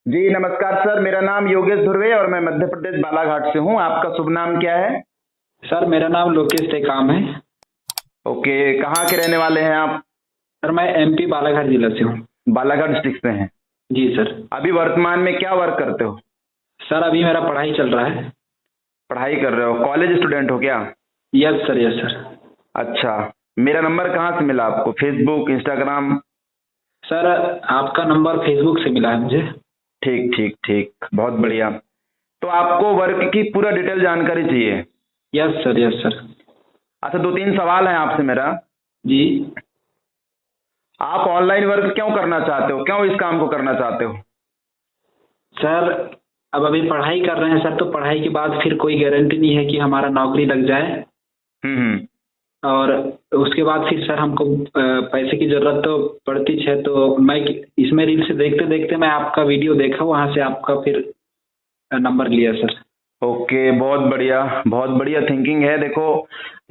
जी नमस्कार सर, मेरा नाम योगेश धुर्वे और मैं मध्य प्रदेश बालाघाट से हूँ। आपका शुभ नाम क्या है? सर मेरा नाम लोकेश टेकाम है। ओके, कहाँ के रहने वाले हैं आप? सर मैं एमपी बालाघाट जिला से हूँ। बालाघाट डिस्ट्रिक्ट से हैं। जी सर। अभी वर्तमान में क्या वर्क करते हो? सर अभी मेरा पढ़ाई चल रहा है। पढ़ाई कर रहे हो? कॉलेज स्टूडेंट हो क्या? Yes sir, yes sir. अच्छा, मेरा नंबर कहाँ से मिला आपको? Facebook, Instagram? सर आपका नंबर फेसबुक से मिला है मुझे। ठीक ठीक ठीक, बहुत बढ़िया। तो आपको वर्क की पूरा डिटेल जानकारी चाहिए? Yes sir, yes sir. अच्छा, दो तीन सवाल हैं आपसे मेरा। जी। आप ऑनलाइन वर्क क्यों करना चाहते हो? क्यों इस काम को करना चाहते हो? सर अब अभी पढ़ाई कर रहे हैं सर, तो पढ़ाई के बाद फिर कोई गारंटी नहीं है कि हमारा नौकरी लग जाए। हम्म। और उसके बाद फिर सर हमको पैसे की ज़रूरत तो पड़ती है। तो मैं इसमें रील से देखते देखते मैं आपका वीडियो देखा, वहाँ से आपका फिर नंबर लिया सर। ओके, बहुत बढ़िया थिंकिंग है। देखो,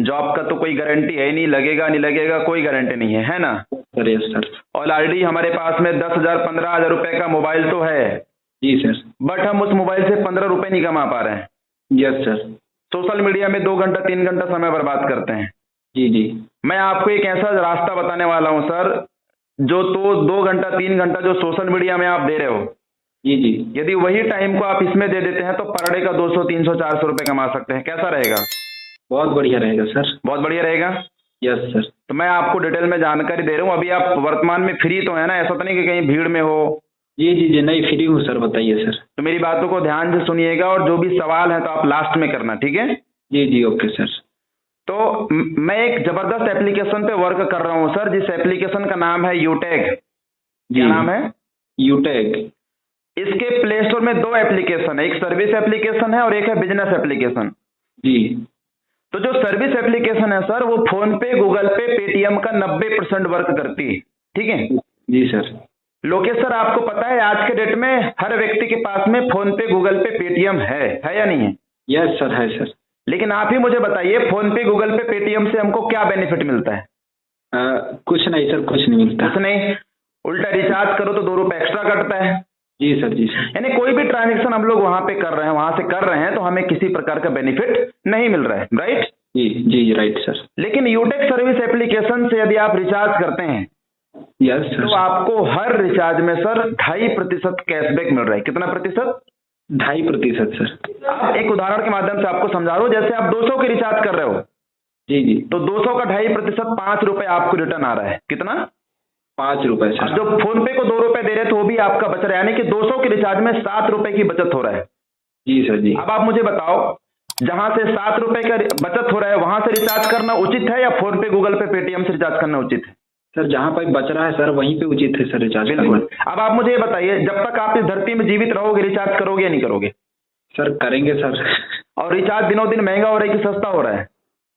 जॉब का तो कोई गारंटी है ही नहीं, लगेगा नहीं लगेगा कोई गारंटी नहीं है ना? Sir yes sir. और ऑलरेडी हमारे पास में 10,000 15,000 रुपए का मोबाइल तो है, जी सर। बट हम उस मोबाइल से 15 रुपए नहीं कमा पा रहे हैं। Yes sir. सोशल मीडिया में 2 घंटा 3 घंटा समय बर्बाद करते हैं। जी जी। मैं आपको एक ऐसा रास्ता बताने वाला हूँ सर, जो तो 2 घंटा 3 घंटा जो सोशल मीडिया में आप दे रहे हो, जी जी। यदि वही टाइम को आप इसमें दे देते हैं तो पर डे का 200 300 400 रुपए कमा सकते हैं। कैसा रहेगा? बहुत बढ़िया रहेगा सर। बहुत बढ़िया रहेगा। Yes sir. तो मैं आपको डिटेल में जानकारी दे रहा हूँ। अभी आप वर्तमान में फ्री तो है ना? ऐसा तो नहीं कि कहीं भीड़ में हो? जी जी जी, नहीं फ्री हूँ सर, बताइए सर। तो मेरी बातों को ध्यान से सुनिएगा और जो भी सवाल है तो आप लास्ट में करना, ठीक है? जी जी, ओके सर। तो मैं एक जबरदस्त एप्लीकेशन पे वर्क कर रहा हूँ सर, जिस एप्लीकेशन का नाम है यूटैग। क्या नाम है? यूटैग। इसके प्ले स्टोर में 2 एप्लीकेशन है, एक सर्विस एप्लीकेशन है और एक है बिजनेस एप्लीकेशन। जी। तो जो सर्विस एप्लीकेशन है सर, वो फोन पे, गूगल पे, पेटीएम का 90% वर्क करती है, ठीक है? जी सर। लोकेश सर, आपको पता है आज के डेट में हर व्यक्ति के पास में फोन पे, गूगल पे, पेटीएम है या नहीं है? यस सर, है सर। लेकिन आप ही मुझे बताइए, फोन पे, गूगल पे, पेटीएम से हमको क्या बेनिफिट मिलता है? कुछ नहीं सर, कुछ नहीं मिलता। कुछ नहीं, उल्टा रिचार्ज करो तो 2 रुपए एक्स्ट्रा कटता है। जी सर, जी सर। यानी कोई भी ट्रांजेक्शन हम लोग वहां पे कर रहे हैं, वहां से कर रहे हैं, तो हमें किसी प्रकार का बेनिफिट नहीं मिल रहा है, राइट? जी जी, राइट सर। लेकिन यूटेक सर्विस एप्लीकेशन से यदि आप रिचार्ज करते हैं यस सर। तो आपको हर रिचार्ज में सर 2.5% कैशबैक मिल रहा है। कितना प्रतिशत? 2.5% सर। अब एक उदाहरण के माध्यम से आपको समझा रहा हूं। जैसे आप 200 के रिचार्ज कर रहे हो, जी जी, तो 200 का 2.5% 5 रुपए आपको रिटर्न आ रहा है। कितना? 5 रुपए सर। जो फोन पे को 2 रुपए दे रहे हैं तो वो भी आपका बच रहा है, यानी कि 200 के रिचार्ज में 7 रुपए की बचत हो रहा है। जी सर जी। अब आप मुझे बताओ, जहां से 7 रुपए का बचत हो रहा है वहां से रिचार्ज करना उचित है या फोन पे, गूगल पे, पेटीएम से रिचार्ज करना उचित है? सर जहाँ पर बच रहा है सर वहीं पे उचित है सर रिचार्ज करना। अब आप मुझे ये बताइए, जब तक आप इस धरती में जीवित रहोगे रिचार्ज करोगे या नहीं करोगे? सर करेंगे सर। और रिचार्ज दिनों दिन महंगा हो रहा है कि सस्ता हो रहा है?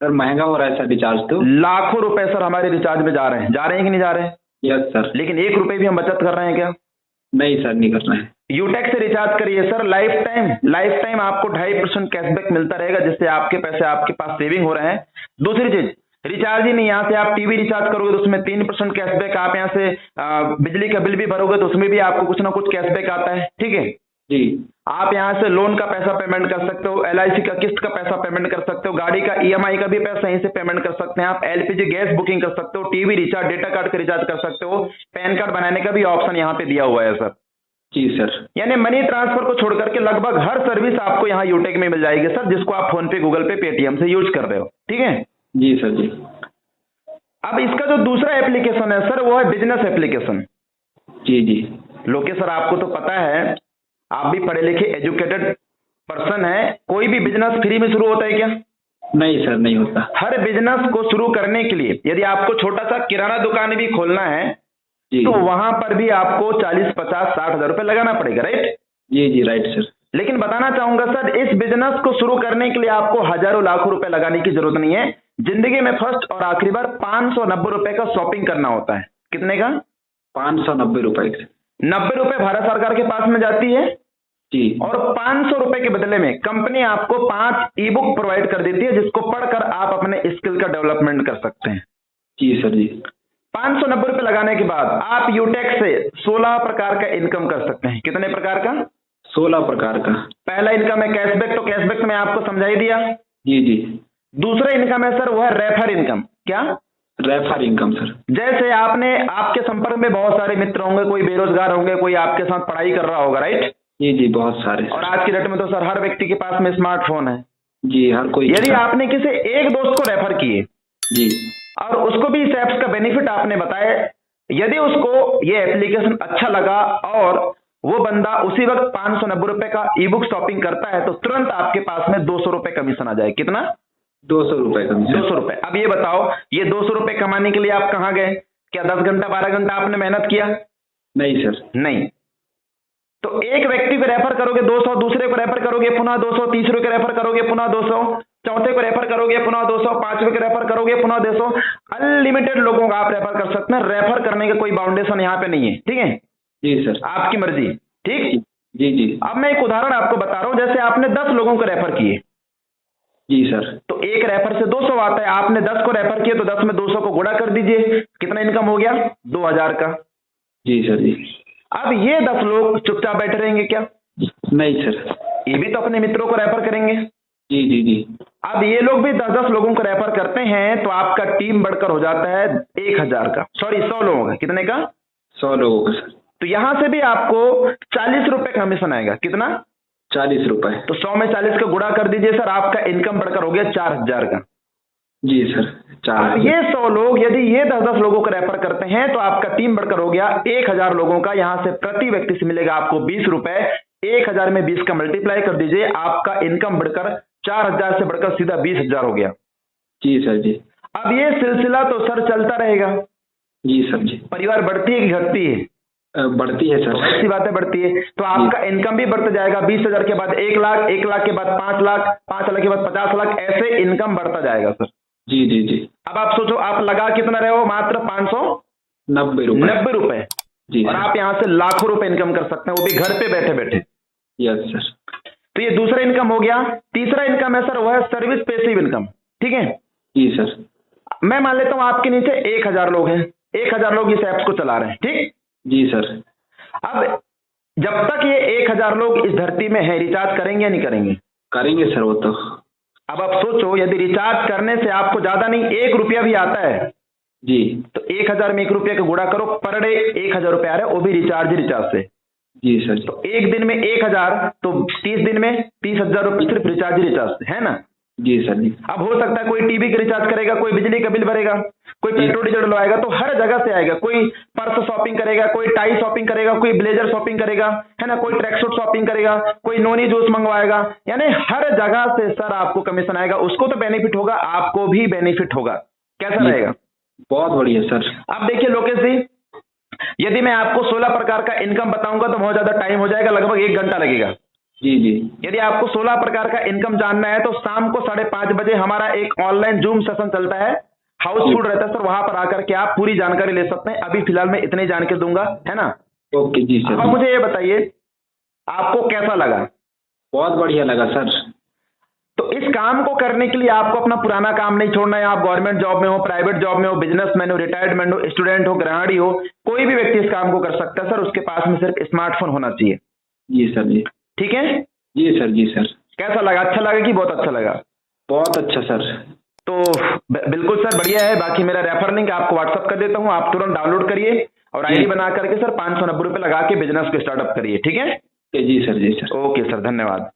सर महंगा हो रहा है सर रिचार्ज तो। लाखों रुपए सर हमारे रिचार्ज में जा रहे हैं, जा रहे हैं कि नहीं जा रहे हैं? Yes sir. लेकिन 1 रुपए भी हम बचत कर रहे हैं क्या? नहीं सर, नहीं करना है। यूटेक से रिचार्ज करिए सर, लाइफ टाइम आपको 2.5% कैशबैक मिलता रहेगा, जिससे आपके पैसे आपके पास सेविंग हो रहे हैं। दूसरी चीज, रिचार्ज ही नहीं, यहाँ से आप टीवी रिचार्ज करोगे तो उसमें 3% कैशबैक। आप यहाँ से बिजली का बिल भी भरोगे तो उसमें भी आपको कुछ ना कुछ कैशबैक आता है, ठीक है? जी। आप यहाँ से लोन का पैसा पेमेंट कर सकते हो, LIC का किस्त का पैसा पेमेंट कर सकते हो, गाड़ी का EMI का भी पैसा यहीं से पेमेंट कर सकते हैं आप, LPG गैस बुकिंग कर सकते हो, टीवी रिचार्ज, डेटा कार्ड का रिचार्ज कर सकते हो, पैन कार्ड बनाने का भी ऑप्शन यहाँ पे दिया हुआ है सर। जी सर। यानी मनी ट्रांसफर को छोड़ करके लगभग हर सर्विस आपको यहाँ यूटेक में मिल जाएगी सर, जिसको आप फोन पे, गूगल पे, पेटीएम से यूज कर रहे हो, ठीक है? जी सर जी। अब इसका जो दूसरा एप्लीकेशन है सर, वो है बिजनेस एप्लीकेशन। जी जी। लोकेश सर, आपको तो पता है, आप भी पढ़े लिखे एजुकेटेड पर्सन है, कोई भी बिजनेस फ्री में शुरू होता है क्या? नहीं सर, नहीं होता। हर बिजनेस को शुरू करने के लिए यदि आपको छोटा सा किराना दुकान भी खोलना है तो वहां पर भी आपको 40 50 60 हजार रुपए लगाना पड़ेगा, राइट? जी जी, राइट सर। लेकिन बताना चाहूंगा सर, इस बिजनेस को शुरू करने के लिए आपको हजारों लाखों रुपए लगाने की जरूरत नहीं है। जिंदगी में फर्स्ट और आखिरी बार 590 रुपए का शॉपिंग करना होता है। कितने का? 590 रुपए। 90 रुपए भारत सरकार के पास में जाती है जी। और 500 रुपए के बदले में कंपनी आपको 5 ई बुक प्रोवाइड कर देती है, जिसको पढ़कर आप अपने स्किल का डेवलपमेंट कर सकते हैं। जी सर जी। 590 रुपए लगाने के बाद आप यूटेक्स से 16 प्रकार का इनकम कर सकते हैं। कितने प्रकार का? 16 प्रकार का। पहला इनकम है कैशबैक, तो कैशबैक में आपको समझा ही दिया। जी जी। दूसरा इनकम है सर वो है रेफर इनकम। क्या? Refer income sir. जैसे आपके संपर्क में बहुत सारे मित्र होंगे, कोई बेरोजगार होंगे, कोई आपके साथ पढ़ाई कर रहा होगा, राइट? जी जी, बहुत सारे। और आज की डेट में तो सर हर व्यक्ति के पास में स्मार्टफोन है। जी, हर कोई। यदि आपने किसी एक दोस्त को रेफर किए जी, और उसको भी इस ऐप्स का बेनिफिट आपने बताया, यदि उसको ये एप्लीकेशन अच्छा लगा और वो बंदा उसी वक्त 590 रुपए का ई बुक शॉपिंग करता है, तो तुरंत आपके पास में 200 रुपए कमीशन आ जाए। कितना? 200 रुपए कमीशन। 200 रुपए। अब ये बताओ, ये 200 रुपए कमाने के लिए आप कहाँ गए? क्या 10 घंटा 12 घंटा आपने मेहनत किया? नहीं सर। नहीं। तो एक व्यक्ति को रेफर करोगे 200, दूसरे को रेफर करोगे पुनः 200, तीसरे को रेफर करोगे पुनः 200, चौथे को रेफर करोगे पुनः 200, पांचवे को रेफर करोगे पुनः 200। अनलिमिटेड लोगों का आप रेफर कर सकते हैं। रेफर करने का कोई बाउंडेशन यहाँ पे नहीं है। ठीक है जी सर, आपकी मर्जी। ठीक। जी जी। अब मैं एक उदाहरण आपको बता रहा हूं, जैसे आपने 10 लोगों को रेफर किए। जी सर। तो एक रेफर से 200 आता है, आपने 10 को रेफर किए तो 10 में 200 को गुणा कर दीजिए, कितना इनकम हो गया? 2000 का। जी सर जी। अब ये 10 लोग चुपचाप बैठे रहेंगे क्या? नहीं सर, ये भी तो अपने मित्रों को रेफर करेंगे। जी जी जी। अब ये लोग भी 10-10 लोगों को रेफर करते हैं, तो आपका टीम बढ़कर हो जाता है 1000 का, सॉरी 100 लोगों का। कितने का? 100 लोगों का सर। तो यहां से भी आपको 40 रुपए कमीशन आएगा। कितना? 40 रुपए। तो 100 में 40 का गुणा कर दीजिए सर, आपका इनकम बढ़कर हो गया 4000 का। जी सर, 4। अब ये 100 लोग यदि ये 10-10 लोगों को रेफर करते हैं, तो आपका टीम बढ़कर हो गया 1000 लोगों का। यहां से प्रति व्यक्ति से मिलेगा आपको 20 रुपए। 1000 में 20 का मल्टीप्लाई कर दीजिए, आपका इनकम बढ़कर 4000 से बढ़कर सीधा 20000 हो गया। जी सर जी। अब ये सिलसिला तो सर चलता रहेगा। जी सर जी। परिवार बढ़ती है कि घटती है? बढ़ती है सर। ऐसी बातें बढ़ती है। तो आपका इनकम भी बढ़ता जाएगा। 20,000 के बाद 1 लाख, 1 लाख के बाद 5 लाख, 5 लाख के बाद 50 लाख, ऐसे इनकम बढ़ता जाएगा सर। जी जी जी। अब आप सोचो, आप लगा कितना रहे हो? मात्र 590 रुपए। 90 रुपए। जी। और आप यहाँ से लाखों रुपए इनकम कर सकते हैं, वो भी घर पे बैठे बैठे। Yes sir. तो ये दूसरा इनकम हो गया। तीसरा इनकम है सर वो है सर्विस पेसिव इनकम। ठीक है जी सर। मैं मान लेता हूं आपके नीचे 1000 लोग हैं, 1000 लोग इस ऐप्स को चला रहे हैं। ठीक। जी सर। अब जब तक ये 1000 लोग इस धरती में है, रिचार्ज करेंगे या नहीं करेंगे? करेंगे सर वो तो। अब आप सोचो, यदि रिचार्ज करने से आपको ज्यादा नहीं 1 रुपया भी आता है, जी, तो 1000 में 1 रुपया का गुणा करो, पर डे 1000 रुपया आ रहा है, वो भी रिचार्ज से। जी सर। तो एक दिन में 1000, तो 30 दिन में 30,000 रुपए सिर्फ रिचार्ज से, है ना? जी सर जी। अब हो सकता है कोई टीवी का रिचार्ज करेगा, कोई बिजली का बिल भरेगा, कोई पेट्रोल डीजल डलवाएगा, तो हर जगह से आएगा। कोई पर्स शॉपिंग करेगा, कोई टाई शॉपिंग करेगा, कोई ब्लेजर शॉपिंग करेगा, है ना, कोई ट्रैक सूट शॉपिंग करेगा, कोई नोनी जूस मंगवाएगा। यानी हर जगह से सर आपको कमीशन आएगा। उसको तो बेनिफिट होगा, आपको भी बेनिफिट होगा। कैसा रहेगा? बहुत बढ़िया सर। अब देखिए लोकेश जी, यदि मैं आपको 16 प्रकार का इनकम बताऊंगा तो बहुत ज्यादा टाइम हो जाएगा, लगभग 1 घंटा लगेगा। जी जी। यदि आपको 16 प्रकार का इनकम जानना है तो शाम को 5:30 बजे हमारा एक ऑनलाइन जूम सेशन चलता है, हाउसफुल रहता है सर, वहां पर आकर के आप पूरी जानकारी ले सकते हैं। अभी फिलहाल मैं इतनी जान के दूंगा, है ना? ओके जी सर। अब मुझे ये बताइए आपको कैसा लगा? बहुत बढ़िया लगा सर। तो इस काम को करने के लिए आपको अपना पुराना काम नहीं छोड़ना है। आप गवर्नमेंट जॉब में हो, प्राइवेट जॉब में हो, बिजनेसमैन हो, रिटायर्डमेंट हो, स्टूडेंट हो, गृहिणी हो, कोई भी व्यक्ति इस काम को कर सकता है सर। उसके पास में सिर्फ स्मार्टफोन होना चाहिए। जी सर जी। ठीक है जी सर। जी सर। कैसा लगा? अच्छा लगा कि बहुत अच्छा लगा? बहुत अच्छा सर। तो बिल्कुल सर बढ़िया है। बाकी मेरा रेफर लिंक आपको व्हाट्सअप कर देता हूँ, आप तुरंत डाउनलोड करिए और आईडी बना करके सर 590 रुपए लगा के बिजनेस को स्टार्टअप करिए। ठीक है जी सर। जी सर। ओके सर, धन्यवाद।